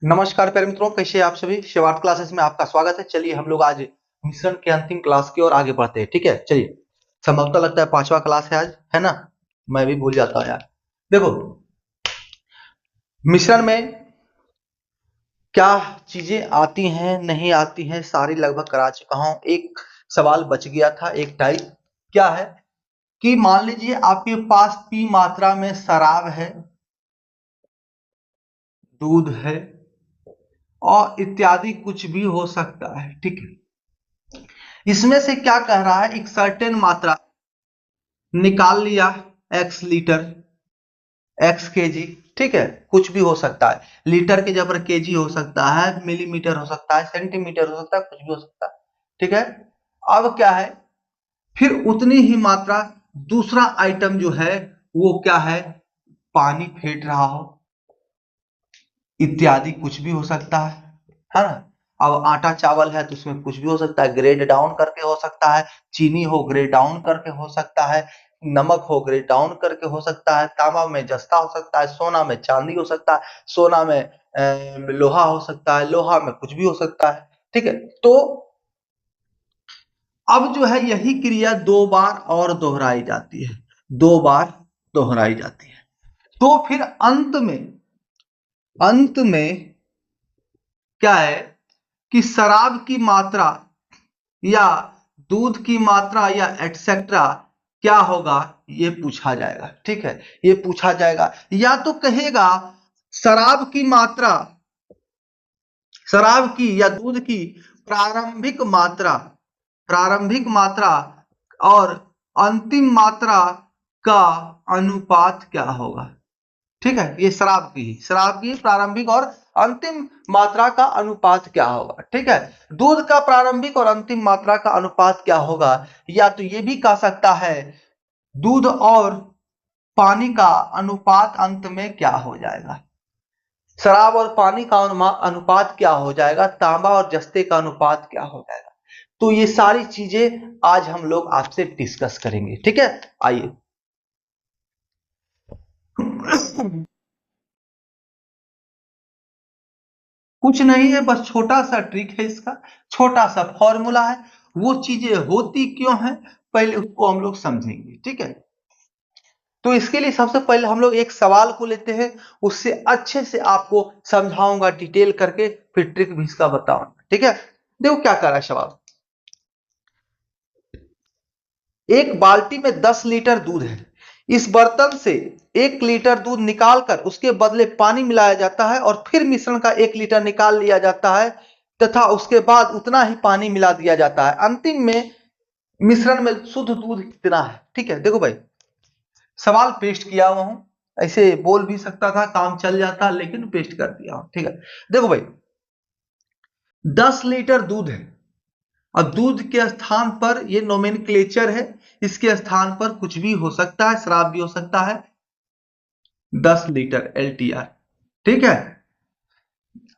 नमस्कार प्यारे मित्रों, कैसे हैं आप सभी। शिवार्थ क्लासेस में आपका स्वागत है। चलिए हम लोग आज मिश्रण के अंतिम क्लास की ओर आगे बढ़ते हैं। ठीक है, चलिए। संभवतः लगता है 5वां क्लास है आज, है ना। मैं भी भूल जाता हूँ यार। देखो, मिश्रण में क्या चीजें आती हैं नहीं आती हैं सारी लगभग करा चुका हूं। एक सवाल बच गया था, एक टाइप। क्या है कि मान लीजिए आपके पास पी मात्रा में शराब है, दूध है और इत्यादि कुछ भी हो सकता है। ठीक है, इसमें से क्या कह रहा है, एक सर्टेन मात्रा निकाल लिया, एक्स लीटर, एक्स केजी। ठीक है, कुछ भी हो सकता है, लीटर के जगह केजी हो सकता है, मिलीमीटर हो सकता है, सेंटीमीटर हो सकता है, कुछ भी हो सकता है। ठीक है, अब क्या है, फिर उतनी ही मात्रा दूसरा आइटम जो है वो क्या है, पानी फेंट रहा हो, इत्यादि कुछ भी हो सकता है ना। अब आटा चावल है तो उसमें कुछ भी हो सकता है, ग्रेड डाउन करके हो सकता है, चीनी हो ग्रेड डाउन करके हो सकता है, नमक हो ग्रेड डाउन करके हो सकता है, तांबा में जस्ता हो सकता है, सोना में चांदी हो सकता है, सोना में लोहा हो सकता है, लोहा में कुछ भी हो सकता है। ठीक है, तो अब जो है यही क्रिया दो बार और दोहराई जाती है, दो बार दोहराई जाती है। तो फिर अंत में क्या है कि शराब की मात्रा या दूध की मात्रा या एटसेट्रा क्या होगा, ये पूछा जाएगा। ठीक है, ये पूछा जाएगा, या तो कहेगा शराब की मात्रा, शराब की या दूध की प्रारंभिक मात्रा, प्रारंभिक मात्रा और अंतिम मात्रा का अनुपात क्या होगा। ठीक है, ये शराब की प्रारंभिक और अंतिम मात्रा का अनुपात क्या होगा। ठीक है, दूध का प्रारंभिक और अंतिम मात्रा का अनुपात क्या होगा, या तो ये भी कह सकता है दूध और पानी का अनुपात अंत में क्या हो जाएगा, शराब और पानी का अनुपात क्या हो जाएगा, तांबा और जस्ते का अनुपात क्या हो जाएगा। तो ये सारी चीजें आज हम लोग आपसे डिस्कस करेंगे। ठीक है, आइए। कुछ नहीं है, बस छोटा सा ट्रिक है इसका, छोटा सा फॉर्मूला है। वो चीजें होती क्यों हैं, पहले उसको हम लोग समझेंगे। ठीक है, तो इसके लिए सबसे पहले हम लोग एक सवाल को लेते हैं, उससे अच्छे से आपको समझाऊंगा डिटेल करके, फिर ट्रिक भी इसका बताऊंगा। ठीक है, देखो क्या कर रहा है सवाल। एक बाल्टी में 10 लीटर दूध है, इस बर्तन से 1 लीटर दूध निकालकर उसके बदले पानी मिलाया जाता है और फिर मिश्रण का 1 लीटर निकाल लिया जाता है तथा उसके बाद उतना ही पानी मिला दिया जाता है। अंतिम में मिश्रण में शुद्ध दूध कितना है। ठीक है, देखो भाई, सवाल पेस्ट किया हुआ हूं, ऐसे बोल भी सकता था, काम चल जाता, लेकिन पेस्ट कर दिया हूं। ठीक है, देखो भाई, 10 लीटर दूध है। अब दूध के स्थान पर ये नोमेनक्लेचर है, इसके स्थान पर कुछ भी हो सकता है, शराब भी हो सकता है। 10 लीटर एलटीआर। ठीक है,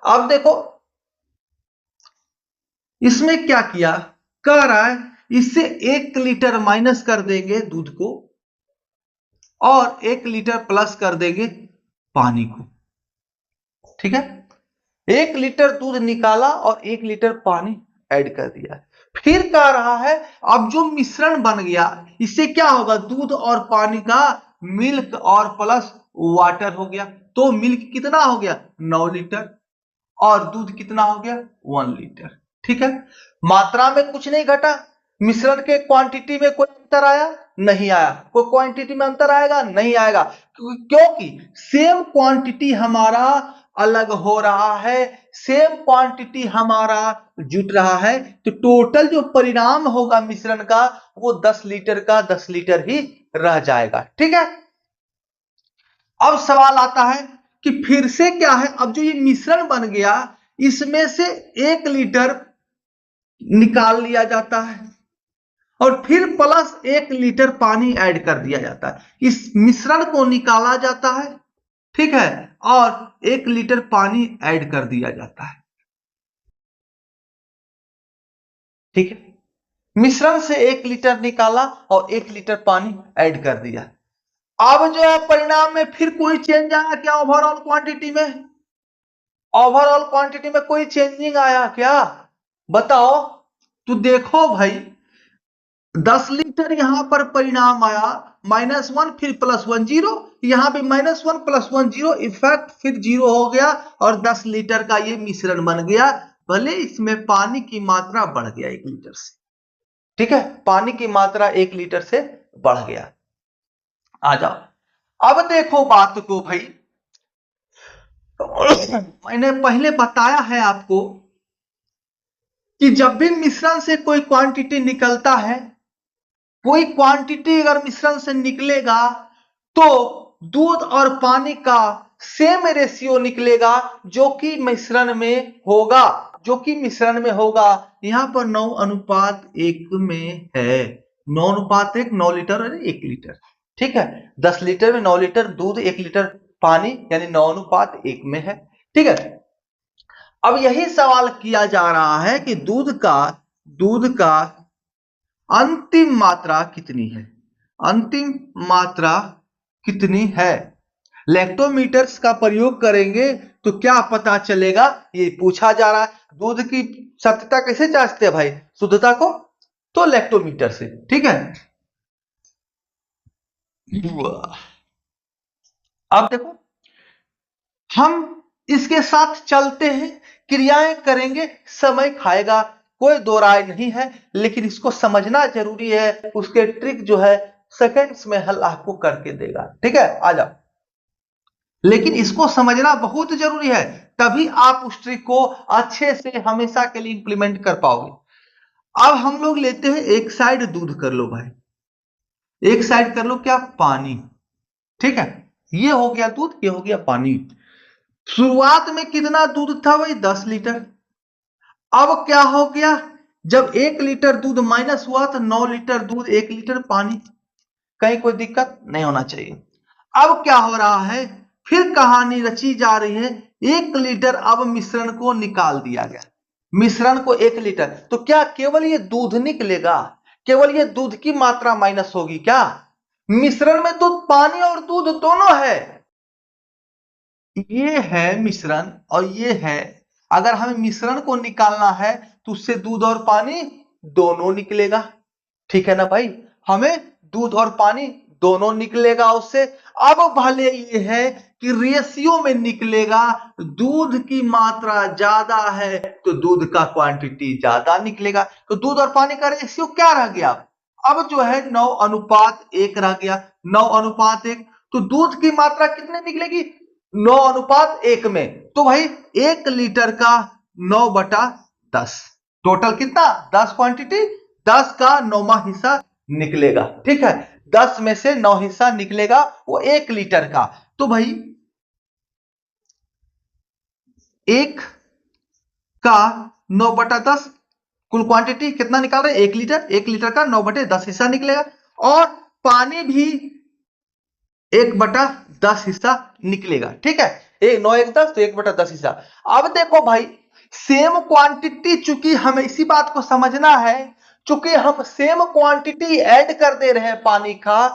अब देखो इसमें क्या किया, कह रहा है इससे 1 लीटर माइनस कर देंगे दूध को और 1 लीटर प्लस कर देंगे पानी को। ठीक है, 1 लीटर दूध निकाला और 1 लीटर पानी ऐड कर दिया। फिर कह रहा है अब जो मिश्रण बन गया इससे क्या होगा, दूध और पानी का मिल्क और प्लस वाटर हो गया। तो मिल्क कितना हो गया, 9 लीटर, और दूध कितना हो गया, 1 लीटर। ठीक है, मात्रा में कुछ नहीं घटा, मिश्रण के क्वांटिटी में कोई अंतर आया नहीं आया, कोई क्वांटिटी में अंतर आएगा नहीं आएगा, क्योंकि सेम क्वांटिटी हमारा अलग हो रहा है, सेम क्वांटिटी हमारा जुट रहा है, तो टोटल जो परिणाम होगा मिश्रण का वो 10 लीटर का 10 लीटर ही रह जाएगा। ठीक है, अब सवाल आता है कि फिर से क्या है, अब जो ये मिश्रण बन गया इसमें से 1 लीटर निकाल लिया जाता है और फिर प्लस 1 लीटर पानी ऐड कर दिया जाता है, इस मिश्रण को निकाला जाता है। ठीक है, और 1 लीटर पानी ऐड कर दिया जाता है। ठीक है, मिश्रण से 1 लीटर निकाला और 1 लीटर पानी ऐड कर दिया। अब जो है परिणाम में फिर कोई चेंज आया क्या ओवरऑल क्वांटिटी में, ओवरऑल क्वांटिटी में कोई चेंजिंग आया क्या, बताओ। तो देखो भाई 10 लीटर यहां पर परिणाम आया, -1 फिर +1 0, यहां भी -1 +1 0, इफेक्ट फिर 0 हो गया और 10 लीटर का ये मिश्रण बन गया। भले इसमें पानी की मात्रा बढ़ गया 1 लीटर से, ठीक है, पानी की मात्रा 1 लीटर से बढ़ गया। आ जाओ अब देखो बात को भाई, मैंने पहले बताया है आपको कि जब भी मिश्रण से कोई क्वांटिटी निकलता है, कोई क्वांटिटी अगर मिश्रण से निकलेगा तो दूध और पानी का सेम रेशियो निकलेगा जो कि मिश्रण में होगा, जो कि मिश्रण में होगा। यहां पर 9:1 में है, 9:1, 9 लीटर और 1 लीटर, ठीक है। 10 लीटर में 9 लीटर दूध, 1 लीटर पानी, यानी 9:1 में है, ठीक है। अब यही सवाल किया जा रहा है कि दूध का अंतिम मात्रा कितनी है, अंतिम मात्रा कितनी है। लैक्टोमीटर्स का प्रयोग करेंगे तो क्या पता चलेगा, ये पूछा जा रहा है। दूध की सत्यता कैसे जांचते हैं भाई, शुद्धता को, तो लैक्टोमीटर से, ठीक है। अब देखो हम इसके साथ चलते हैं, क्रियाएं करेंगे, समय खाएगा, कोई दो राय नहीं है, लेकिन इसको समझना जरूरी है। उसके ट्रिक जो है सेकंड्स में हल आपको करके देगा, ठीक है। आ जाओ, लेकिन इसको समझना बहुत जरूरी है, तभी आप उस ट्रिक को अच्छे से हमेशा के लिए इंप्लीमेंट कर पाओगे। अब हम लोग लेते हैं एक साइड दूध कर लो भाई, एक साइड कर लो क्या, पानी, ठीक है। ये हो गया दूध, ये हो गया पानी। शुरुआत में कितना दूध था भाई, 10 लीटर। अब क्या हो गया, जब 1 लीटर दूध माइनस हुआ तो 9 लीटर दूध, 1 लीटर पानी, कहीं कोई दिक्कत नहीं होना चाहिए। अब क्या हो रहा है, फिर कहानी रची जा रही है। 1 लीटर अब मिश्रण को निकाल दिया गया, मिश्रण को 1 लीटर, तो क्या केवल ये दूध निकलेगा, केवल ये दूध की मात्रा माइनस होगी क्या, मिश्रण में तो पानी और दूध दोनों है। ये है मिश्रण और ये है, अगर हमें मिश्रण को निकालना है तो उससे दूध और पानी दोनों निकलेगा, ठीक है ना भाई, हमें दूध और पानी दोनों निकलेगा उससे। अब भले ये है कि रेशियो में निकलेगा, दूध की मात्रा ज्यादा है तो दूध का क्वांटिटी ज्यादा निकलेगा, तो दूध और पानी का रेशियो क्या रह गया, अब जो है 9:1 रह गया, 9:1। तो दूध की मात्रा कितने निकलेगी, 9:1 में, तो भाई 1 लीटर का 9/10, टोटल कितना, 10 क्वांटिटी, 10 का 9वां हिस्सा निकलेगा, ठीक है। 10 में से 9 हिस्सा निकलेगा वो 1 लीटर का, तो भाई 1 का 9/10, कुल क्वांटिटी कितना निकाल रहे हैं, 1 लीटर, 1 लीटर का 9/10 हिस्सा निकलेगा, और पानी भी 1/10 हिस्सा निकलेगा, ठीक है। 9 1 10, तो 1/10 हिस्सा। अब देखो भाई सेम क्वांटिटी, चूंकि हमें इसी बात को समझना है, चूंकि हम सेम क्वांटिटी ऐड कर दे रहे हैं पानी का,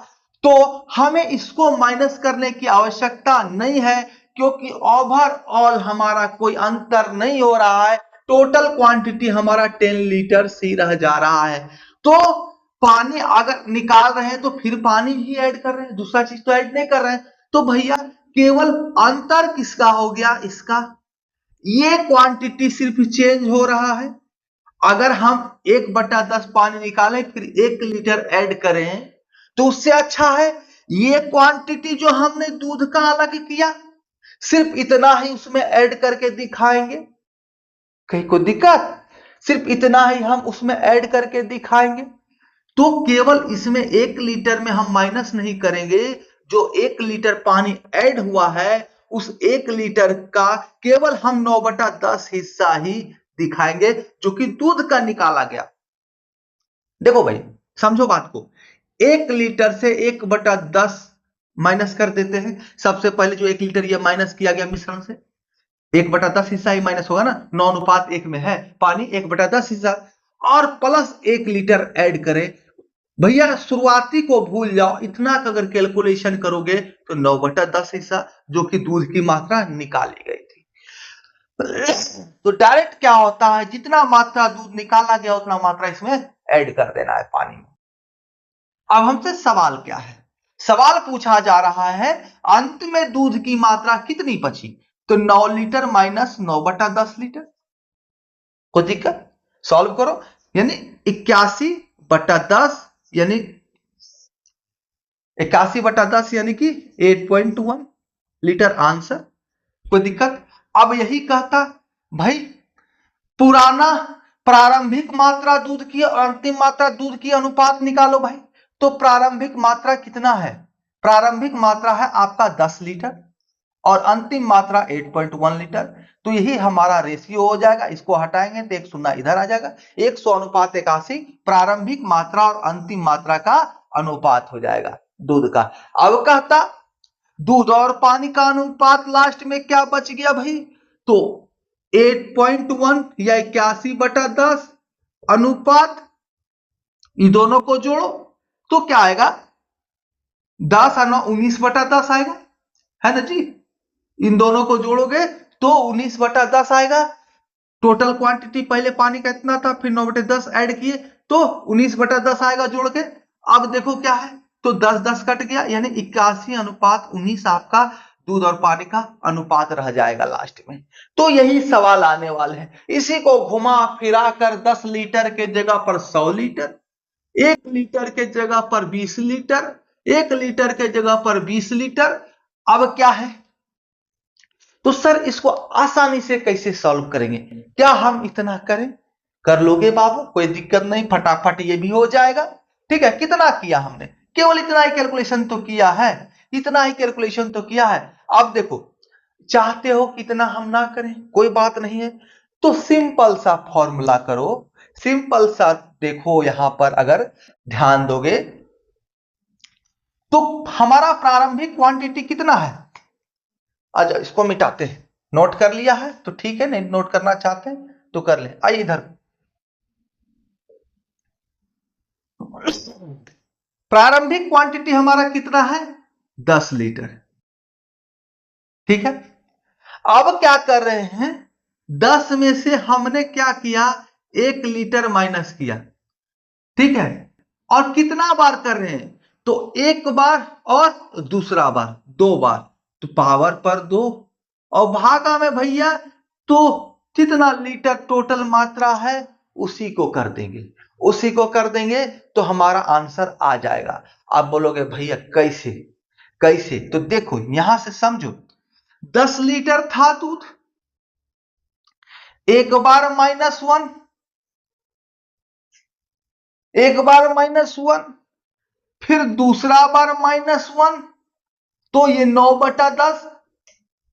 तो हमें इसको माइनस करने की आवश्यकता नहीं है, क्योंकि ओवरऑल हमारा कोई अंतर नहीं हो रहा है, टोटल क्वांटिटी हमारा 10 लीटर ही रह जा रहा है। तो पानी अगर निकाल रहे हैं तो फिर पानी ही ऐड कर रहे हैं, दूसरा चीज तो ऐड नहीं कर रहे हैं, तो भैया केवल अंतर किसका हो गया, इसका, ये क्वांटिटी सिर्फ चेंज हो रहा है। अगर हम 1/10 पानी निकालें फिर 1 लीटर ऐड करें तो उससे अच्छा है ये क्वांटिटी जो हमने दूध का अलग किया, सिर्फ इतना ही उसमें ऐड करके दिखाएंगे, कहीं कोई दिक्कत, सिर्फ इतना ही हम उसमें ऐड करके दिखाएंगे। तो केवल इसमें 1 लीटर में हम माइनस नहीं करेंगे, जो 1 लीटर पानी ऐड हुआ है उस 1 लीटर का केवल हम 9/10 हिस्सा ही दिखाएंगे जो कि दूध का निकाला गया। देखो भाई समझो बात को, 1 लीटर से 1/10 माइनस कर देते हैं। सबसे पहले जो 1 लीटर ये माइनस किया गया मिश्रण से, 1/10 हिस्सा ही माइनस होगा ना, 9:1 में है पानी, 1/10 हिस्सा, और प्लस 1 लीटर ऐड करें। भैया शुरुआती को भूल जाओ, इतना अगर कैलकुलेशन करोगे तो 9/10 हिस्सा जो कि दूध की मात्रा निकाली गई थी। तो डायरेक्ट क्या होता है, जितना मात्रा दूध निकाला गया उतना मात्रा इसमें ऐड कर देना है पानी में। अब हमसे सवाल क्या है, सवाल पूछा जा रहा है अंत में दूध की मात्रा कितनी बची, तो 9 लीटर माइनस 9/10 लीटर। कोई दिक्कत, सॉल्व करो, यानी 81/10 यानी 81/10 यानी कि 8.1 लीटर आंसर। कोई दिक्कत। अब यही कहता भाई पुराना प्रारंभिक मात्रा दूध की और अंतिम मात्रा दूध की अनुपात निकालो भाई। तो प्रारंभिक मात्रा कितना है, प्रारंभिक मात्रा है आपका 10 लीटर और अंतिम मात्रा 8.1 लीटर। तो यही हमारा रेशियो हो जाएगा, इसको हटाएंगे तो 1 इधर आ जाएगा, 100:81 प्रारंभिक मात्रा और अंतिम मात्रा का अनुपात हो जाएगा दूध का। अब कहता दूध और पानी का अनुपात लास्ट में क्या बच गया भाई, तो 8.1 या 81/10 अनुपात, इन दोनों को जोड़ो तो क्या आएगा, 10 और 9 19/10 आएगा, है ना जी। इन दोनों को जोड़ोगे तो 19/10 आएगा। टोटल क्वांटिटी पहले पानी का इतना था, फिर 9/10 ऐड किए तो 19/10 आएगा जोड़ के। अब देखो क्या है, तो 10-10 कट गया, यानी 81:19 आपका दूध और पानी का अनुपात रह जाएगा लास्ट में। तो यही सवाल आने वाले हैं, इसी को घुमा फिरा कर 10 लीटर के जगह पर 100 लीटर, 1 लीटर के जगह पर 20 लीटर, 1 लीटर के जगह पर 20 लीटर। अब क्या है, तो सर इसको आसानी से कैसे सॉल्व करेंगे, क्या हम इतना करें, कर लोगे बाबू, कोई दिक्कत नहीं, फटाफट ये भी हो जाएगा। ठीक है, कितना किया हमने, केवल इतना ही कैलकुलेशन तो किया है, इतना ही कैलकुलेशन तो किया है। अब देखो चाहते हो कितना हम ना करें, कोई बात नहीं है, तो सिंपल सा फॉर्मूला करो, सिंपल सा देखो यहां पर अगर ध्यान दोगे तो हमारा प्रारंभिक क्वांटिटी कितना है, अच्छा इसको मिटाते हैं, नोट कर लिया है तो ठीक है, नहीं नोट करना चाहते हैं तो कर ले। आइए इधर, प्रारंभिक क्वांटिटी हमारा कितना है, 10 लीटर। ठीक है, अब क्या कर रहे हैं, 10 में से हमने क्या किया, 1 लीटर माइनस किया। ठीक है, और कितना बार कर रहे हैं, तो एक बार और दूसरा बार, 2 बार, तो पावर पर 2 और भागा में भैया, तो कितना लीटर टोटल मात्रा है उसी को कर देंगे, उसी को कर देंगे तो हमारा आंसर आ जाएगा। आप बोलोगे भैया कैसे, कैसे, तो देखो यहां से समझो, 10 लीटर था दूध, एक बार -1, एक बार -1, फिर दूसरा बार -1, तो ये 9/10,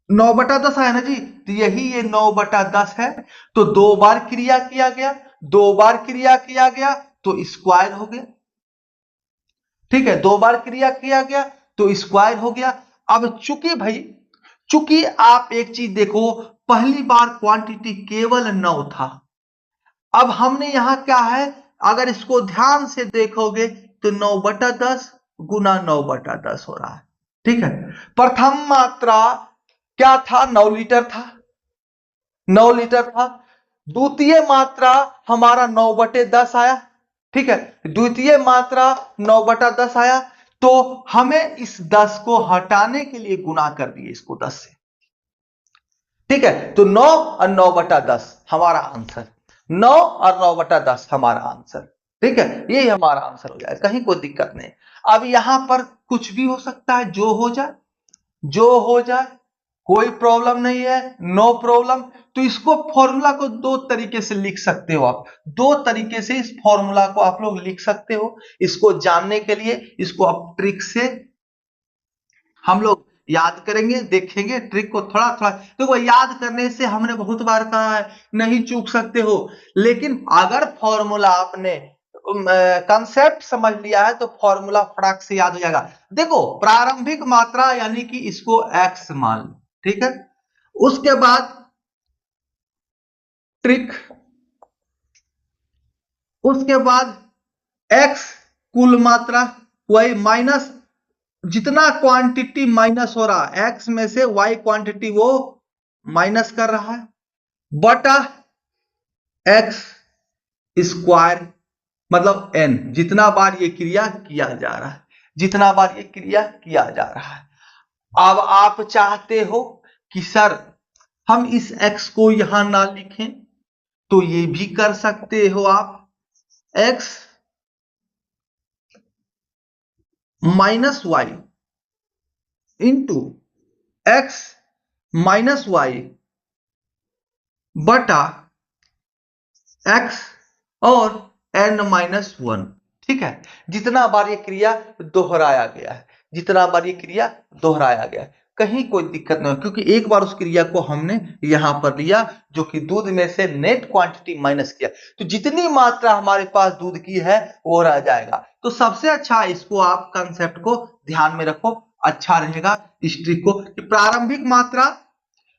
9/10 है ना जी, तो यही ये 9/10 है। तो 2 बार क्रिया किया गया, 2 बार क्रिया किया गया तो स्क्वायर हो गया। ठीक है, 2 बार क्रिया किया गया तो स्क्वायर हो गया। अब चूंकि भाई, चूंकि आप एक चीज देखो, पहली बार क्वांटिटी केवल 9 था, अब हमने यहां क्या है, अगर इसको ध्यान से देखोगे तो 9/10 गुना 9/10 हो रहा है। ठीक है, प्रथम मात्रा क्या था, 9 लीटर था, 9 लीटर था। द्वितीय मात्रा हमारा 9/10 आया। ठीक है, द्वितीय मात्रा 9/10 आया, तो हमें इस 10 को हटाने के लिए गुना कर दिए इसको 10 से। ठीक है, तो 9 और 9/10 हमारा आंसर, 9 और 9/10 हमारा आंसर। ठीक है, यही हमारा आंसर हो जाए, कहीं कोई दिक्कत नहीं। अब यहां पर कुछ भी हो सकता है, जो हो जाए, जो हो जाए, कोई प्रॉब्लम नहीं है, नो प्रॉब्लम। तो इसको फॉर्मूला को 2 तरीके से लिख सकते हो आप, 2 तरीके से इस फॉर्मूला को आप लोग लिख सकते हो। इसको जानने के लिए इसको आप ट्रिक से हम लोग याद करेंगे, देखेंगे ट्रिक को थोड़ा थोड़ा, तो वो याद करने से हमने बहुत बार कहा है नहीं चूक सकते हो, लेकिन अगर फॉर्मूला आपने कंसेप्ट समझ लिया है तो फॉर्मूला फटाक से याद हो जाएगा। देखो प्रारंभिक मात्रा यानी कि इसको x मान लो, ठीक है, उसके बाद ट्रिक, उसके बाद x कुल मात्रा, y माइनस जितना क्वांटिटी माइनस हो रहा है x में से y क्वांटिटी वो माइनस कर रहा है। बटा एक्स स्क्वायर मतलब n, जितना बार ये क्रिया किया जा रहा है, जितना बार ये क्रिया किया जा रहा है। अब आप चाहते हो कि सर हम इस x को यहां ना लिखें, तो ये भी कर सकते हो आप। x minus y into x minus y बटा x और n-1। ठीक है, जितना बार ये क्रिया दोहराया गया है, जितना बार ये क्रिया दोहराया गया है, कहीं कोई दिक्कत नहीं, क्योंकि एक बार उस क्रिया को हमने यहां पर लिया जो कि दूध में से नेट क्वांटिटी माइनस किया, तो जितनी मात्रा हमारे पास दूध की है वो रह जाएगा। तो सबसे अच्छा इसको आप कंसेप्ट को ध्यान में रखो, अच्छा रहेगा इस ट्रिक को, कि प्रारंभिक मात्रा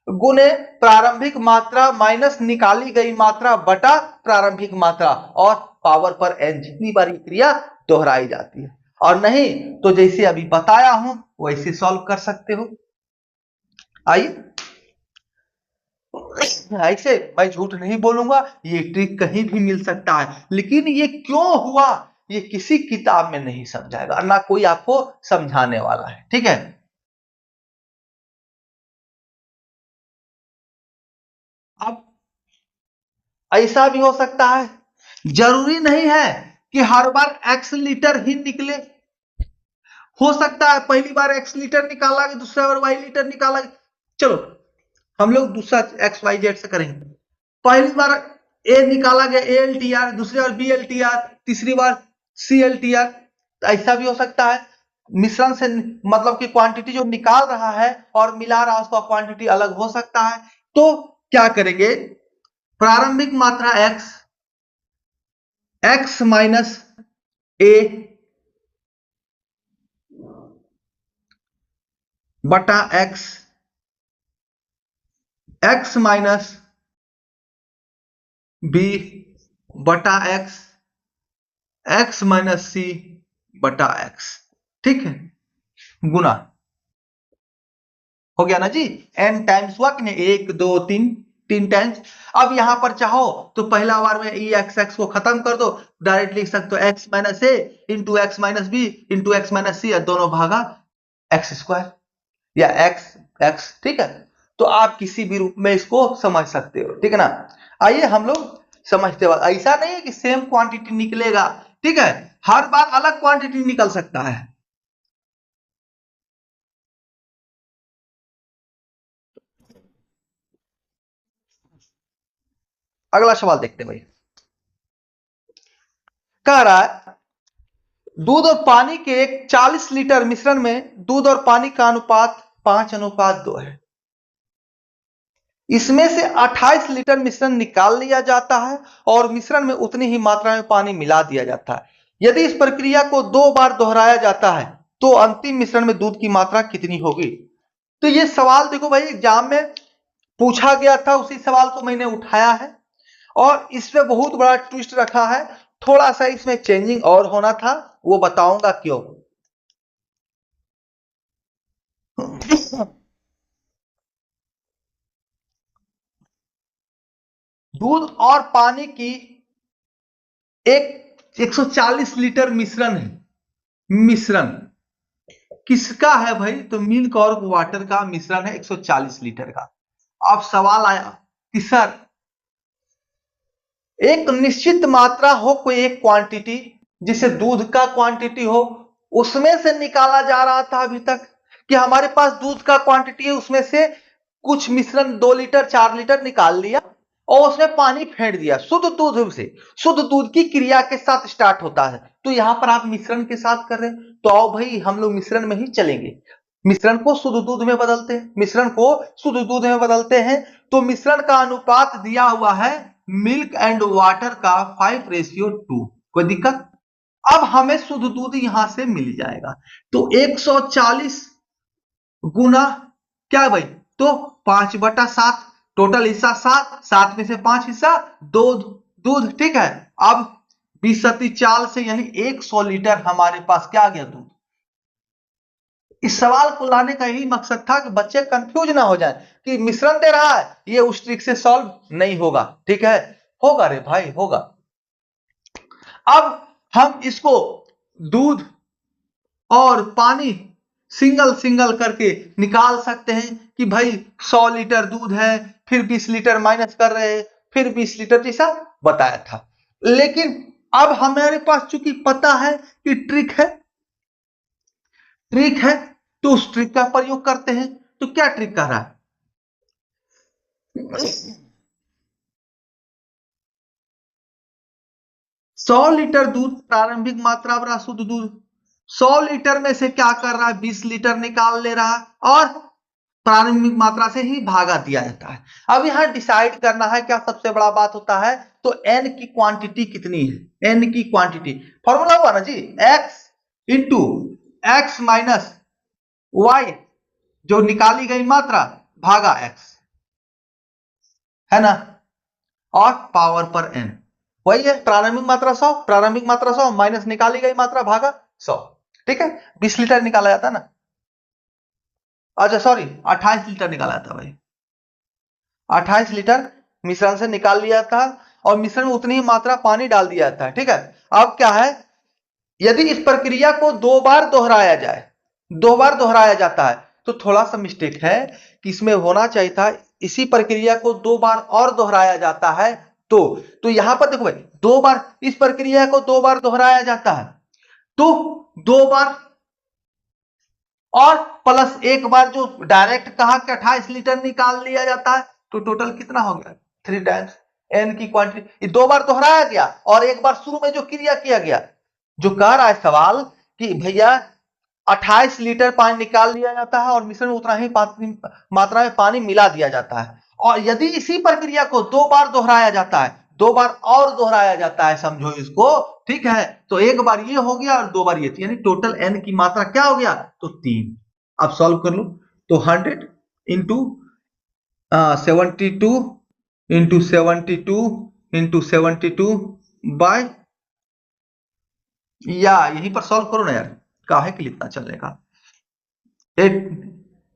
गुने प्रारंभिक मात्रा माइनस निकाली गई मात्रा बटा प्रारंभिक मात्रा और पावर पर n, जितनी बार ये क्रिया दोहराई जाती है। और नहीं तो जैसे अभी बताया हूं वैसे सॉल्व कर सकते हो। आइए, ऐसे मैं झूठ नहीं बोलूंगा, ये ट्रिक कहीं भी मिल सकता है, लेकिन ये क्यों हुआ ये किसी किताब में नहीं समझाएगा, ना कोई आपको समझाने वाला है। ठीक है, अब ऐसा भी हो सकता है, जरूरी नहीं है कि हर बार x लीटर ही निकले। हो सकता है पहली बार x लीटर निकाला, दूसरा बार y लीटर निकाला। चलो हम लोग दूसरा एक्स वाई जेड से करेंगे। पहली बार ए निकाला गया ALTR, दूसरी बार BLTR, तीसरी बार CLTR। तो ऐसा भी हो सकता है, मिश्रण से मतलब कि क्वांटिटी जो निकाल रहा है और मिला रहा है उसका क्वांटिटी अलग हो सकता है। तो क्या करेंगे, प्रारंभिक मात्रा x माइनस ए बटा x माइनस बी बटा x माइनस सी बटा x। ठीक है, गुना हो गया ना जी, n टाइम्स हुआ कि नहीं, 1 2 3 3 टाइम्स। अब यहां पर चाहो तो पहला बार में x को खत्म कर दो, डायरेक्ट लिख सकते हो x minus A into x minus B into x minus C, दोनों भागा एक्स स्क्वायर या x। ठीक है, तो आप किसी भी रूप में इसको समझ सकते हो। ठीक है ना, आइए हम लोग समझते वक्त, ऐसा नहीं है कि सेम क्वांटिटी निकलेगा। ठीक है, हर बार अलग क्वांटिटी निकल सकता है। अगला सवाल देखते हैं भाई, कह रहा है दूध और पानी के एक 40 लीटर मिश्रण में दूध और पानी का अनुपात 5:2 है। इसमें से 28 लीटर मिश्रण निकाल लिया जाता है और मिश्रण में उतनी ही मात्रा में पानी मिला दिया जाता है। यदि इस प्रक्रिया को 2 बार दोहराया जाता है तो अंतिम मिश्रण में दूध की मात्रा कितनी होगी। तो ये सवाल देखो भाई, एग्जाम में पूछा गया था, उसी सवाल को मैंने उठाया है और इसमें बहुत बड़ा ट्विस्ट रखा है। थोड़ा सा इसमें चेंजिंग और होना था, वो बताऊंगा क्यों। दूध और पानी की एक 140 लीटर मिश्रण है। मिश्रण किसका है भाई, तो मिल्क और वाटर का मिश्रण है 140 लीटर का। अब सवाल आया कि सर एक निश्चित मात्रा हो, कोई एक क्वांटिटी जिसे दूध का क्वांटिटी हो, उसमें से निकाला जा रहा था अभी तक कि हमारे पास दूध का क्वांटिटी है, उसमें से कुछ मिश्रण 2 लीटर 4 लीटर निकाल लिया और उसमें पानी फेंट दिया शुद्ध दूध से। शुद्ध दूध की क्रिया के साथ स्टार्ट होता है, तो यहां पर आप मिश्रण के साथ कर रहे हैं, तो आओ भाई हम लोग मिश्रण में ही चलेंगे। मिश्रण को शुद्ध दूध में बदलते हैं, मिश्रण को शुद्ध दूध में बदलते हैं। तो मिश्रण का अनुपात दिया हुआ है मिल्क एंड वाटर का 5:2। कोई दिक्कत। अब हमें शुद्ध दूध यहां से मिल जाएगा, तो 140 गुना क्या है भाई, तो 5/7, टोटल हिस्सा 7, 7 में से 5 हिस्सा दूध दूध। ठीक है, अब 20 चाल से यानी 100 लीटर हमारे पास क्या आ गया, दूध। इस सवाल को लाने का यही मकसद था कि बच्चे कंफ्यूज ना हो जाए कि मिश्रण दे रहा है, ये उस ट्रिक से सॉल्व नहीं होगा। ठीक है, होगा रे भाई, होगा। अब हम इसको दूध और पानी सिंगल सिंगल करके निकाल सकते हैं कि भाई 100 लीटर दूध है, फिर 20 लीटर माइनस कर रहे हैं, फिर 20 लीटर जैसा बताया था। लेकिन अब हमारे पास चूंकि पता है कि ट्रिक है, तो उस ट्रिक का प्रयोग करते हैं। तो क्या ट्रिक कह रहा है? 100 लीटर दूध प्रारंभिक मात्रा बराबर शुद्ध दूध, 100 लीटर में से क्या कर रहा है, 20 लीटर निकाल ले रहा है और प्रारंभिक मात्रा से ही भागा दिया जाता है। अब यहां डिसाइड करना है, क्या सबसे बड़ा बात होता है, तो n की क्वांटिटी कितनी है, n की क्वांटिटी। फॉर्मूला हुआ ना जी, x into x minus y, जो निकाली गई मात्रा, भागा x, है ना, और पावर पर n। वही है प्रारंभिक मात्रा 100, प्रारंभिक मात्रा 100 माइनस निकाली गई मात्रा भागा 100। ठीक है, 20 लीटर निकाला जाता है ना, अच्छा सॉरी 28 लीटर निकाला जाता है भाई, 28 लीटर मिश्रण से निकाल लिया था और मिश्रण में उतनी ही मात्रा पानी डाल दिया जाता है। ठीक है, अब क्या है, यदि इस प्रक्रिया को 2 बार दोहराया जाए, 2 बार दोहराया जाता है, तो थोड़ा सा मिस्टेक है कि इसमें होना चाहिए था इसी प्रक्रिया को 2 बार और दोहराया जाता है, तो यहां पर देखो भाई, 2 बार इस प्रक्रिया को 2 बार दोहराया जाता है, तो 2 बार और प्लस एक बार जो डायरेक्ट कहा कि 28 लीटर निकाल लिया जाता है, तो टोटल कितना हो गया, 3 टाइम्स एन की क्वांटिटी। 2 बार दोहराया गया और एक बार शुरू में जो क्रिया किया गया। जो कह रहा है सवाल कि भैया 28 लीटर पानी निकाल लिया जाता है और मिश्रण में उतना ही मात्रा में पानी मिला दिया जाता है, और यदि इसी प्रक्रिया को 2 बार दोहराया जाता है, 2 बार और दोहराया जाता है, समझो इसको। ठीक है, तो एक बार ये हो गया और 2 बार ये, यानी टोटल एन की मात्रा क्या हो गया, तो 3। अब सॉल्व कर लो, तो 100 इंटू 72 इंटू 72 इंटू 72 बाय, या यहीं पर सॉल्व करो ना यार, काहे के लिए इतना चलने का।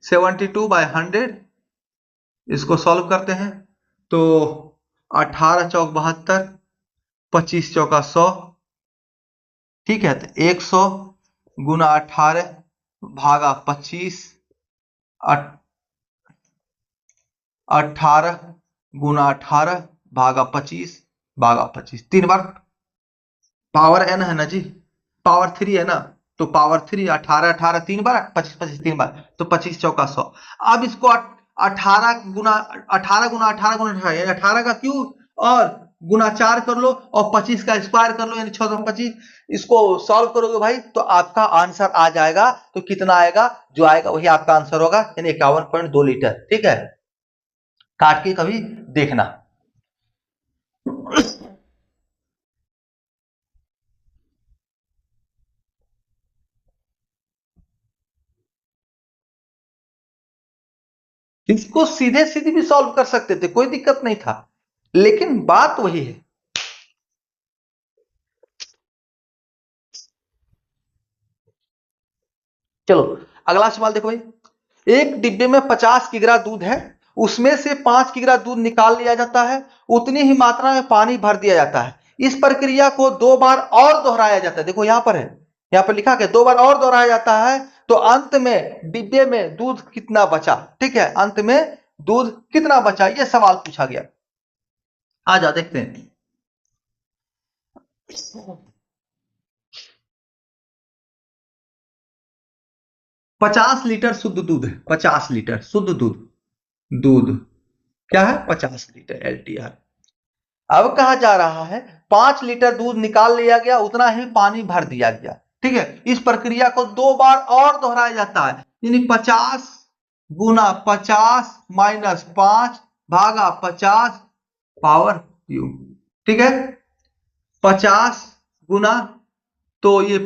72 बाय 100, इसको सॉल्व करते हैं तो 18 चौक 72, 25 चौका 100। ठीक है, तो 100 गुना 18 भागा 25, 18 गुना 18 भागा 25 भागा 25, 3 बार पावर n है ना जी, पावर 3 है ना, तो पावर 3, 18 18 3 बार, 25 25 3 बार, तो 25 चौका 100। अब इसको 18 गुना 18 गुना 18 गुना 18 यानी 18 का क्यूब और गुना 4 कर लो और 25 का स्क्वायर कर लो, यानी 625। इसको सॉल्व करोगे भाई तो आपका आंसर आ जाएगा। तो कितना आएगा, जो आएगा वही आपका आंसर होगा, यानी 51.2 लीटर। ठीक है, काट के कभी देखना। 'इसको सीधे सीधे भी सॉल्व कर सकते थे, कोई दिक्कत नहीं था, लेकिन बात वही है। चलो अगला सवाल देखो भाई, एक डिब्बे में 50 किग्रा दूध है, उसमें से 5 किग्रा दूध निकाल लिया जाता है, उतनी ही मात्रा में पानी भर दिया जाता है। इस प्रक्रिया को 2 बार और दोहराया जाता है। देखो यहां पर है, यहां पर लिखा है 2 बार और दोहराया जाता है, तो अंत में डिब्बे में दूध कितना बचा। ठीक है, अंत में दूध कितना बचा, यह सवाल पूछा गया। आ जाओ देखते हैं। 50 लीटर शुद्ध दूध है, 50 लीटर शुद्ध दूध, दूध क्या है, 50 लीटर एलटीआर। अब कहा जा रहा है 5 लीटर दूध निकाल लिया गया, उतना ही पानी भर दिया गया। ठीक है, इस प्रक्रिया को 2 बार और दोहराया जाता है, यानी 50 गुना 50 माइनस 5 भागा 50 पावर क्यू। ठीक है, 50 गुना, तो ये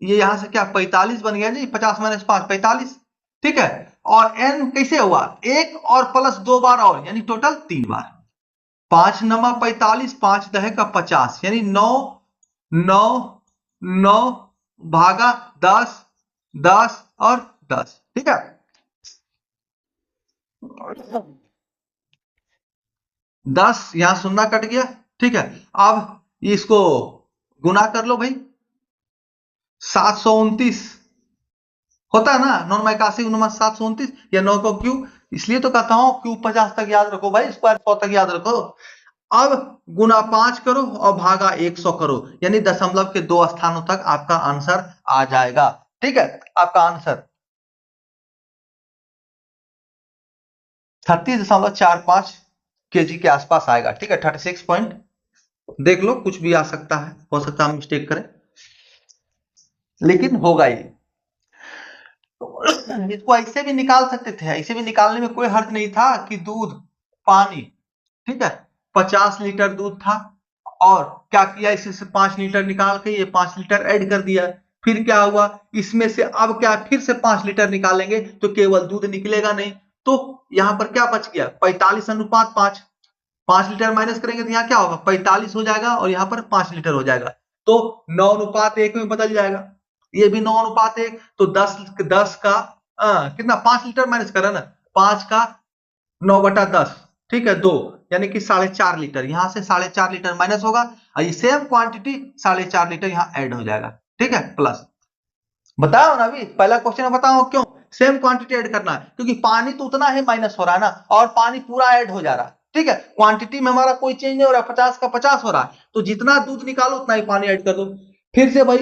यहां से क्या 45 बन गया जी, 50 माइनस 5 45। ठीक है, और n कैसे हुआ, एक और प्लस 2 बार और, यानी टोटल 3 बार। 5 नमा 45, 5 दहे का 50, यानी 9 9 9 भागा 10 10 और 10, ठीक है। 10 यहां सुन्ना कट गया, ठीक है। अब इसको गुना कर लो भाई, 729 होता है ना, 9 में 81 729 या 9 को क्यूब, इसलिए तो कहता हूं क्यूब 50 तक याद रखो भाई, स्क्वायर 100 तक याद रखो। अब गुना 5 करो और भागा 100 करो, यानी दशमलव के 2 स्थानों तक आपका आंसर आ जाएगा, ठीक है। आपका आंसर 36.45 kg के आसपास आएगा, ठीक है। 36 पॉइंट, देख लो कुछ भी आ सकता है, हो सकता है हम मिस्टेक करें, लेकिन होगा ये। इसको ऐसे भी निकाल सकते थे, ऐसे भी निकालने में कोई हर्ज नहीं था कि दूध पानी, ठीक है, 50 लीटर दूध था और क्या किया, इसे से 5 लीटर निकाल के ये 5 लीटर ऐड कर दिया, फिर क्या हुआ, इसमें से अब क्या फिर से 5 लीटर निकालेंगे तो केवल दूध निकलेगा नहीं, तो यहां पर क्या बच गया, 45:5, 5 लीटर माइनस करेंगे तो यहाँ क्या होगा, 45 हो जाएगा और यहाँ पर 5 लीटर हो जाएगा, तो 9:1 में बदल जाएगा, ये भी 9:1, तो 10 का कितना, 5 लीटर माइनस करा ना, 5 का 9/10, ठीक है, 2, यानी कि 4.5 लीटर, यहां से 4.5 लीटर माइनस होगा और ये सेम क्वांटिटी 4.5 लीटर यहाँ ऐड हो जाएगा, ठीक है, प्लस। बताओ ना अभी पहला क्वेश्चन में, बताओ क्यों सेम क्वांटिटी ऐड करना है, क्योंकि पानी तो उतना ही माइनस हो रहा है ना, और पानी पूरा ऐड हो जा रहा है, ठीक है, क्वांटिटी में हमारा कोई चेंज नहीं हो रहा, 50 का 50 हो रहा है, तो जितना दूध निकालो उतना ही पानी ऐड कर दो, फिर से भाई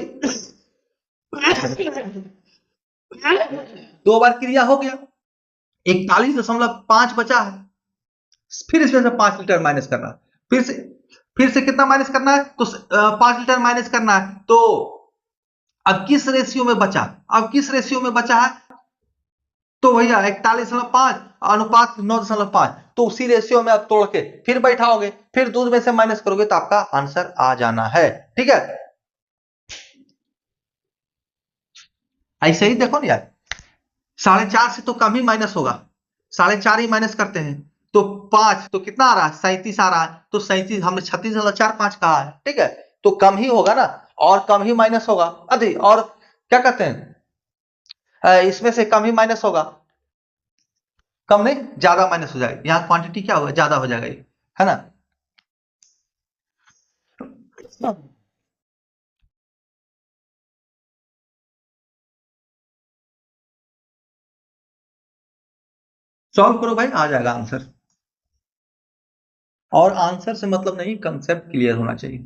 2 बार क्रिया हो गया, 41.5 बचा है, फिर इसमें से 5 लीटर माइनस करना, फिर से कितना माइनस करना है, तो 5 लीटर माइनस करना है, तो अब किस रेशियो में बचा, अब किस रेशियो में बचा है, तो भैया 41.5 अनुपात 9.5, तो उसी रेशियो में आप तोड़ के फिर बैठाओगे, फिर दूध में से माइनस करोगे तो आपका आंसर आ जाना है, ठीक है। ऐसे ही देखो ना यार, 4.5 से तो कम ही माइनस होगा, 4.5 ही माइनस करते हैं, तो 5 तो कितना आ रहा है, 37 आ रहा है, तो 37 हमने 36.45 कहा है, ठीक है, तो कम ही होगा ना, और कम ही माइनस होगा, अरे और क्या कहते हैं, इसमें से कम ही माइनस होगा, कम नहीं ज्यादा माइनस हो जाएगा, यहाँ क्वांटिटी क्या होगा, ज्यादा हो जाएगा, है ना। सॉल्व करो भाई, आ जाएगा आंसर, और आंसर से मतलब नहीं, कंसेप्ट क्लियर होना चाहिए।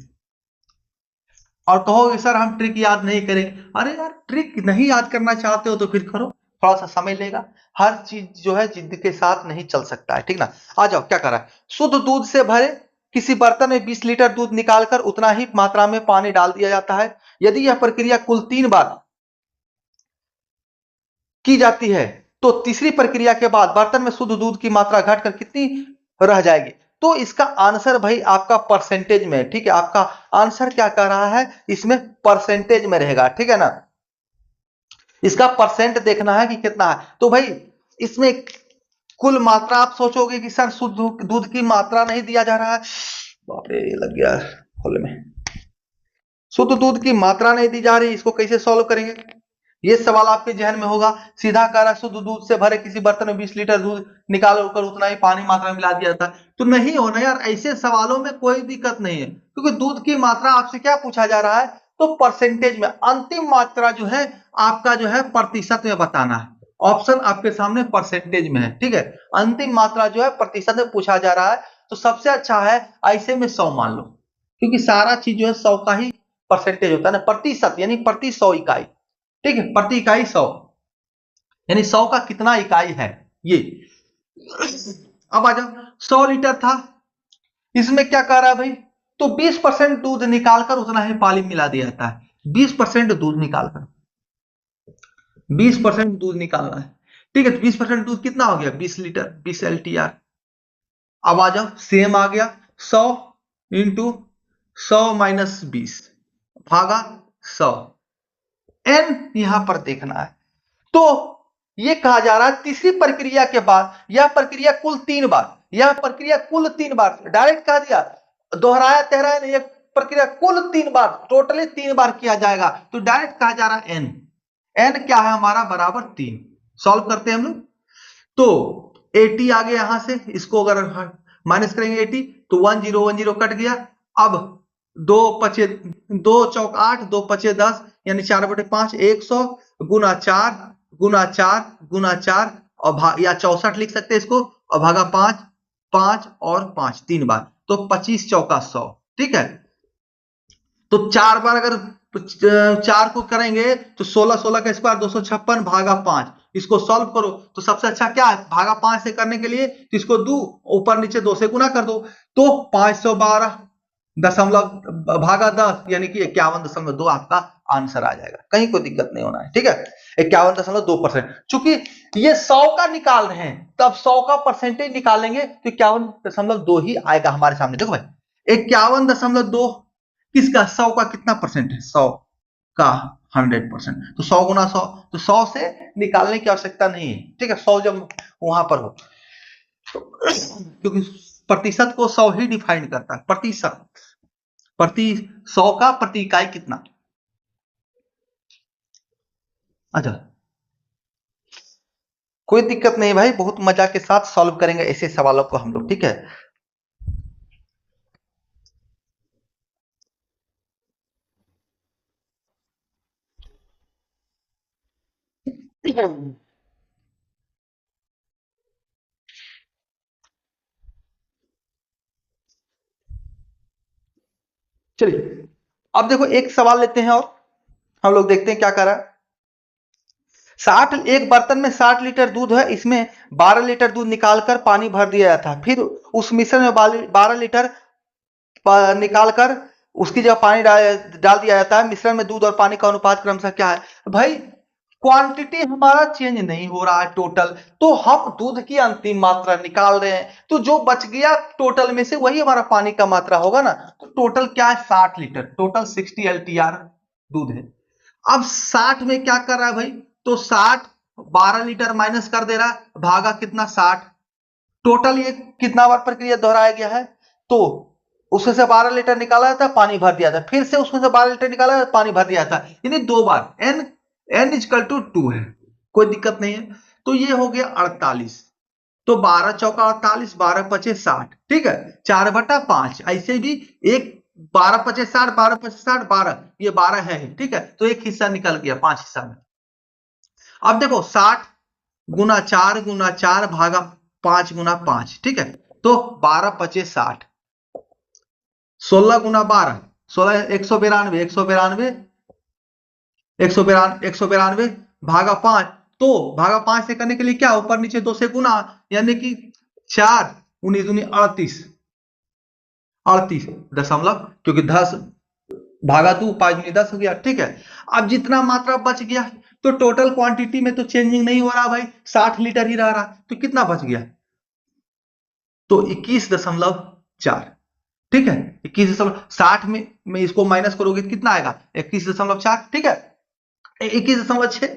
और कहोगे सर हम ट्रिक याद नहीं करेंगे, अरे यार ट्रिक नहीं याद करना चाहते हो तो फिर करो, थोड़ा सा समय लेगा, हर चीज जो है जिद के साथ नहीं चल सकता है, ठीक ना। आ जाओ, क्या करा है, शुद्ध दूध से भरे किसी बर्तन में 20 लीटर दूध निकालकर उतना ही मात्रा में पानी डाल दिया जाता है, यदि यह प्रक्रिया कुल 3 बार की जाती है तो तीसरी प्रक्रिया के बाद बर्तन में शुद्ध दूध की मात्रा घटकर कितनी रह जाएगी, तो इसका आंसर भाई आपका परसेंटेज में, ठीक है, आपका आंसर क्या कर रहा है, इसमें परसेंटेज में रहेगा, ठीक है ना, इसका परसेंट देखना है कि कितना है, तो भाई इसमें कुल मात्रा आप सोचोगे कि सर शुद्ध दूध की मात्रा नहीं दिया जा रहा है, बाप रे ये लग गया खोले में, शुद्ध दूध की मात्रा नहीं दी जा रही, इसको कैसे सॉल्व करेंगे, ये सवाल आपके जहन में होगा, सीधा कह रहा शुद्ध दूध से भरे किसी बर्तन में 20 लीटर दूध निकाल कर उतना ही पानी मात्रा मिला दिया था, तो नहीं होना यार, ऐसे सवालों में कोई दिक्कत नहीं है, क्योंकि दूध की मात्रा आपसे क्या पूछा जा रहा है, तो परसेंटेज में, अंतिम मात्रा जो है आपका जो है प्रतिशत में बताना है, ऑप्शन आपके सामने परसेंटेज में है, ठीक है, अंतिम मात्रा जो है प्रतिशत में पूछा जा रहा है, तो सबसे अच्छा है ऐसे में 100 मान लो, क्योंकि सारा चीज जो है 100 का ही परसेंटेज होता है ना, प्रतिशत यानी प्रति 100 इकाई, ठीक है, प्रति इकाई 100, यानी 100 का कितना इकाई है ये। अब आ जाओ, 100 लीटर था, इसमें क्या कह रहा है भाई, तो 20% दूध निकालकर उतना ही पानी मिला दिया जाता है, 20% दूध निकालकर, 20% दूध निकालना है, ठीक है, तो 20% दूध कितना हो गया, 20 लीटर, 20 LTR। अब आ जाओ, सेम आ गया, 100 इंटू 100 माइनस 20 भागा 100, एन यहां पर देखना है, तो ये कहा जा रहा है तीसरी प्रक्रिया के बाद यह प्रक्रिया कुल 3 बार, यह प्रक्रिया कुल 3 बार, डायरेक्ट कह दिया, दोहराया तेहराया नहीं, प्रक्रिया कुल 3 बार, टोटली 3 बार किया जाएगा, तो डायरेक्ट कहा जा रहा है एन, एन क्या है हमारा बराबर 3, सॉल्व करते हैं हम लोग। तो 80 आ गया यहां से, इसको अगर माइनस करेंगे 80 तो 1010 कट गया। अब 2 चौक 8, 2 5 10 यानी 4/5 100 गुना 4 गुना 4 गुना 4 और या 64 लिख सकते हैं इसको, और भागा 5, 5 और 5 3 बार, तो 25 चौका 100। ठीक है, तो 4 बार अगर 4 को करेंगे तो 16 16 का स्क्वायर 256 भागा 5, इसको सॉल्व करो तो सबसे अच्छा क्या है, भागा 5 से करने के लिए तो इसको दो ऊपर नीचे 2 से गुना कर दो, तो 512 दशमलव भागा 10 यानी कि 51.2 आपका आंसर आ जाएगा। कहीं कोई दिक्कत नहीं होना है। ठीक है, 51.2%। चूंकि ये 100 का निकाल रहे हैं, तब 100 का परसेंटेज निकालेंगे तो 51.2 ही आएगा हमारे सामने। देखो भाई 51.2 किसका, 100 का कितना परसेंट है, 100 का 100%, तो 100 गुना 100, तो 100 से निकालने की आवश्यकता नहीं है। ठीक है, 100 जब वहां पर हो तो, क्योंकि प्रतिशत को 100 ही डिफाइन करता है, प्रतिशत, प्रति 100 का प्रति इकाई कितना। अच्छा, कोई दिक्कत नहीं भाई, बहुत मजा के साथ सॉल्व करेंगे ऐसे सवालों को हम लोग। ठीक है, चलिए अब देखो एक सवाल लेते हैं और हम लोग देखते हैं क्या कर रहा है। 60 एक बर्तन में 60 लीटर दूध है, इसमें 12 लीटर दूध निकालकर पानी भर दिया जाता है, फिर उस मिश्रण में 12 लीटर निकालकर उसकी जगह पानी डाल दिया जाता है। मिश्रण में दूध और पानी का अनुपात क्रमशः क्या है। भाई क्वांटिटी हमारा चेंज नहीं हो रहा है टोटल, तो हम दूध की अंतिम मात्रा निकाल रहे हैं, तो जो बच गया टोटल में से वही हमारा पानी का मात्रा होगा ना। तो टोटल क्या है, 60 लीटर, टोटल 60 LTR दूध है। अब 60 में क्या कर रहा है भाई, तो 60 12 लीटर माइनस कर दे रहा है, भागा कितना 60, टोटल ये कितना बार प्रक्रिया दोहराया गया है, तो उसमें से 12 लीटर निकाला जाता है, पानी भर दिया था, फिर से उसमें से 12 लीटर निकाला पानी भर दिया था, यानी 2 बार। n इजकल टू 2 है, कोई दिक्कत नहीं है। तो ये हो गया 48, तो 12 चौका 48, 12 पचे 60। ठीक है, 4/5 ऐसे भी एक 12 पचे 60, 12 पचे 60, 12 ये 12 है। ठीक है, तो एक हिस्सा निकल गया 5 हिस्सा में। अब देखो 60 गुना 4 गुना 4 भागा 5 गुना 5। ठीक है, तो 12 पचे 60, 16 गुना 12, 16 192, 192 192 भागा 5, तो भागा 5 से करने के लिए क्या, ऊपर नीचे 2 से गुना, यानी कि 4 19 दूनी 38, 38 दशमलव, क्योंकि 10 भागा 2 5 दूनी 10 हो गया। ठीक है, अब जितना मात्रा बच गया, तो टोटल क्वांटिटी में तो चेंजिंग नहीं हो रहा भाई, 60 लीटर ही रह रहा, तो कितना बच गया, तो 21.4। ठीक है, 21.60 में इसको माइनस करोगे तो कितना आएगा, 21.4। ठीक है, 21.6।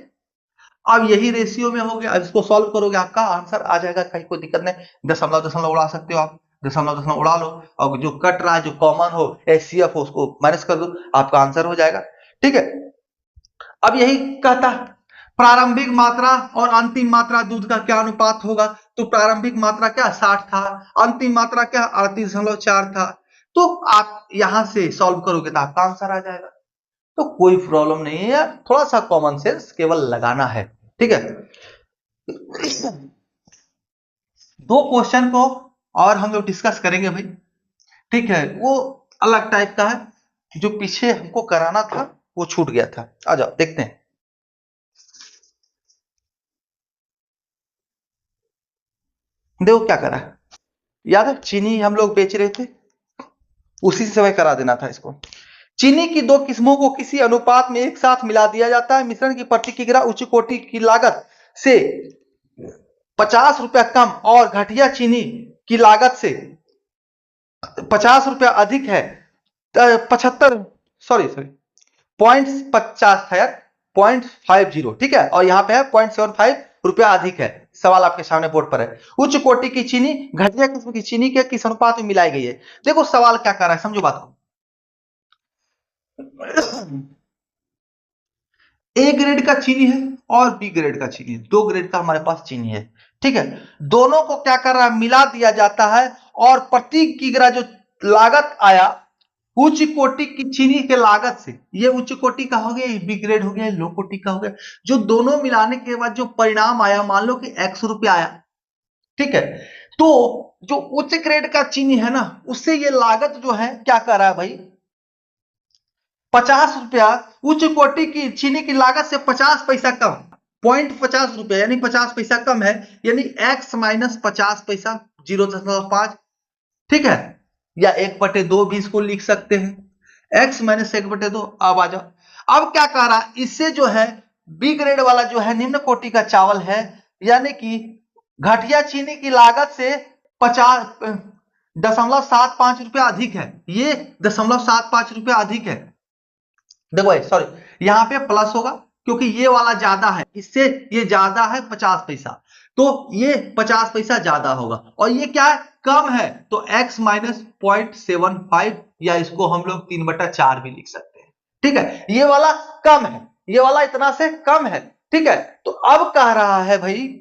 अब यही रेशियो में हो गया, अब इसको सॉल्व करोगे आपका आंसर आ जाएगा, कहीं कोई दिक्कत नहीं। दशमलव दशमलव उड़ा सकते हो आप, दशमलव दशमलव उड़ा लो, और जो कट रहा है जो कॉमन हो HCF हो उसको माइनस कर दो, आपका आंसर हो जाएगा। ठीक है, अब यही कहता है प्रारंभिक मात्रा और अंतिम मात्रा दूध का क्या अनुपात होगा, तो प्रारंभिक मात्रा क्या 60 था, अंतिम मात्रा क्या 38.4 था, तो आप यहां से सॉल्व करोगे तो आपका आंसर आ जाएगा। तो कोई प्रॉब्लम नहीं है यार, थोड़ा सा कॉमन सेंस केवल लगाना है। ठीक है, दो क्वेश्चन को और हम लोग डिस्कस करेंगे भाई। ठीक है, वो अलग टाइप का है, जो पीछे हमको कराना था वो छूट गया था। आ जाओ देखते हैं। देखो क्या करा है, याद है चीनी हम लोग बेच रहे थे, उसी से समय करा देना था इसको। चीनी की दो किस्मों को किसी अनुपात में एक साथ मिला दिया जाता है, मिश्रण की प्रति किग्रा उच्च कोटि की लागत से 50 रुपया कम और घटिया चीनी की लागत से 50 रुपया अधिक है, 75, सॉरी 0.50 था यार, 0.50। ठीक है, और यहाँ पे है 0.75 रुपया अधिक है। सवाल आपके सामने बोर्ड पर है, उच्च कोटि की चीनी घटिया किस्म की चीनी के किस अनुपात में मिलाई गई है। देखो सवाल क्या कर रहा है, समझो बात को। ए ग्रेड का चीनी है और बी ग्रेड का चीनी, 2 ग्रेड का हमारे पास चीनी है। ठीक है, दोनों को क्या कर रहा है, मिला दिया जाता है और प्रति किग्रा जो लागत आया उच्च कोटि की चीनी के लागत से, ये उच्च कोटि का हो गया, ये बी ग्रेड हो गया, लो कोटि का हो गया, जो दोनों मिलाने के बाद जो परिणाम आया, मान लो कि x रुपया आया। ठीक है, तो जो उच्च ग्रेड का चीनी है ना, उससे ये लागत जो है क्या कर रहा है भाई, 50 रुपया, उच्च कोटि की चीनी की लागत से 50 पैसा कम, 0.50 रुपया यानी 50 पैसा कम है, यानी x माइनस 50 पैसा 0.5। ठीक है, या 1/2 भी इसको लिख सकते हैं, x माइनस 1/2। अब आ जाओ, अब क्या कह रहा है, इससे जो है बी ग्रेड वाला जो है निम्न कोटि का चावल है, यानी कि घटिया चीनी की लागत से 50.75 रुपया अधिक है, ये 0.75 रुपया अधिक है। देखो भाई सॉरी, यहां पे प्लस होगा क्योंकि ये वाला ज्यादा है, इससे ये ज्यादा है 50 पैसा, तो ये 50 पैसा ज्यादा होगा, और ये क्या है, कम है, तो x माइनस 0.75, या इसको हम लोग 3/4 भी लिख सकते हैं। ठीक है, ये वाला कम है, ये वाला इतना से कम है। ठीक है, तो अब कह रहा है भाई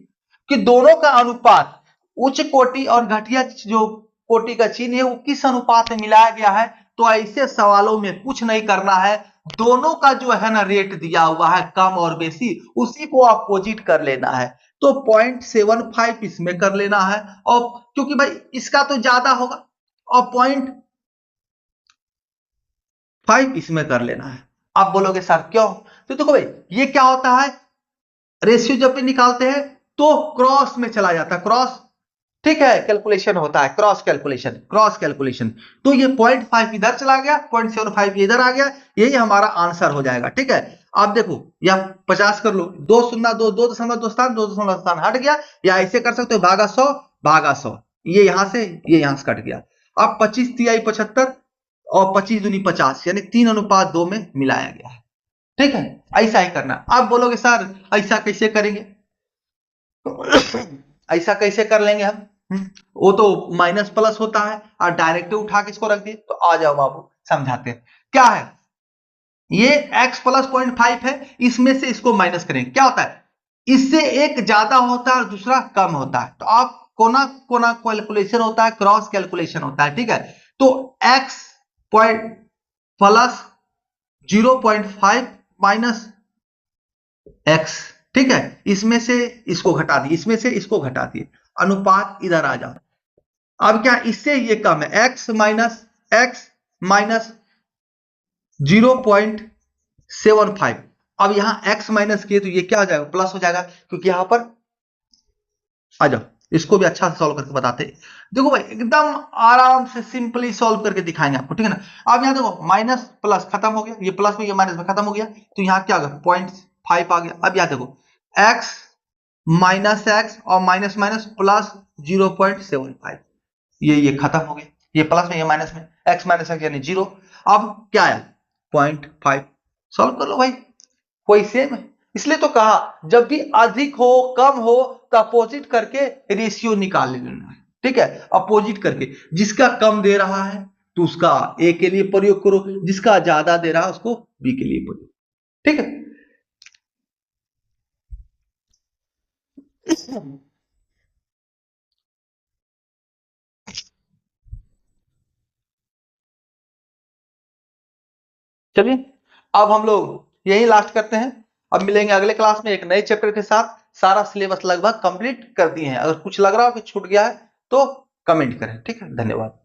कि दोनों का अनुपात, उच्च कोटि और घटिया जो कोटि का चीनी है वो किस अनुपात में मिलाया गया है, तो ऐसे सवालों में कुछ नहीं करना है, दोनों का जो है ना रेट दिया हुआ है कम और बेसी, उसी को अपोजिट कर लेना है, तो 0.75 इसमें कर लेना है, और क्योंकि भाई इसका तो ज्यादा होगा, और 0.5 इसमें कर लेना है। आप बोलोगे सर क्यों, तो देखो भाई ये क्या होता है, रेशियो जब भी निकालते हैं तो क्रॉस में चला जाता है, क्रॉस। ठीक है, कैलकुलेशन होता है क्रॉस कैलकुलेशन, क्रॉस कैलकुलेशन, तो ये 0.5 इधर चला गया, 0.75 इधर आ गया, यही हमारा आंसर हो जाएगा। ठीक है, आप देखो या 50 कर लो, 2 0 2 2.2 स्थान 2.2 स्थान हट गया, या ऐसे कर सकते हो भागा 100 भागा 100, ये यहां से कट गया। अब 25 तिहाई 75 और 25 दूनी 50, यानी 3:2 में मिलाया गया है। ठीक है, ऐसा ही करना। आप बोलोगे सर ऐसा कैसे करेंगे, ऐसा कैसे कर लेंगे हम, वो तो माइनस प्लस होता है, और डायरेक्ट उठा के इसको रख दिए, तो आ जाओ बाबू समझाते हैं। क्या है, ये x प्लस 0.5 है, इसमें से इसको माइनस करेंगे, क्या होता है, इससे एक ज्यादा होता है और दूसरा कम होता है, तो आप कोना कोना कैलकुलेशन होता है, क्रॉस कैलकुलेशन होता है। ठीक है, तो x point plus 0.5 minus x, ठीक है, इसमें से इसको घटा दिए, इसमें से इसको घटा दिए, अनुपात इधर आ जाओ। अब क्या, इससे ये कम है, x माइनस 0.75, अब यहां x माइनस किए तो ये क्या हो जाएगा, प्लस हो जाएगा, क्योंकि यहां पर आ जाओ, इसको भी अच्छा से सॉल्व करके बताते हैं। देखो भाई एकदम आराम से सिंपली सॉल्व करके दिखाएंगे आपको। ठीक है ना, अब यहां देखो माइनस प्लस खत्म हो गया, ये प्लस में ये माइनस में खत्म हो गया, तो यहां क्या होगा 0.5 आ गया। अब यहां देखो x माइनस एक्स और माइनस माइनस प्लस 0.75, ये खत्म हो गया, ये प्लस में ये माइनस में, x माइनस एक्स यानी 0। अब क्या आया 0.5, सॉल्व कर लो भाई, कोई सेम है, इसलिए तो कहा जब भी अधिक हो कम हो तो अपोजिट करके रेशियो निकाल लेना है। ठीक है, अपोजिट करके, जिसका कम दे रहा है तो उसका ए के लिए प्रयोग करो, जिसका ज्यादा दे रहा है उसको बी के लिए प्रयोग। ठीक है, चलिए अब हम लोग यही लास्ट करते हैं, अब मिलेंगे अगले क्लास में एक नए चैप्टर के साथ। सारा सिलेबस लगभग कंप्लीट कर दिए हैं, अगर कुछ लग रहा हो कि छूट गया है तो कमेंट करें। ठीक है, धन्यवाद।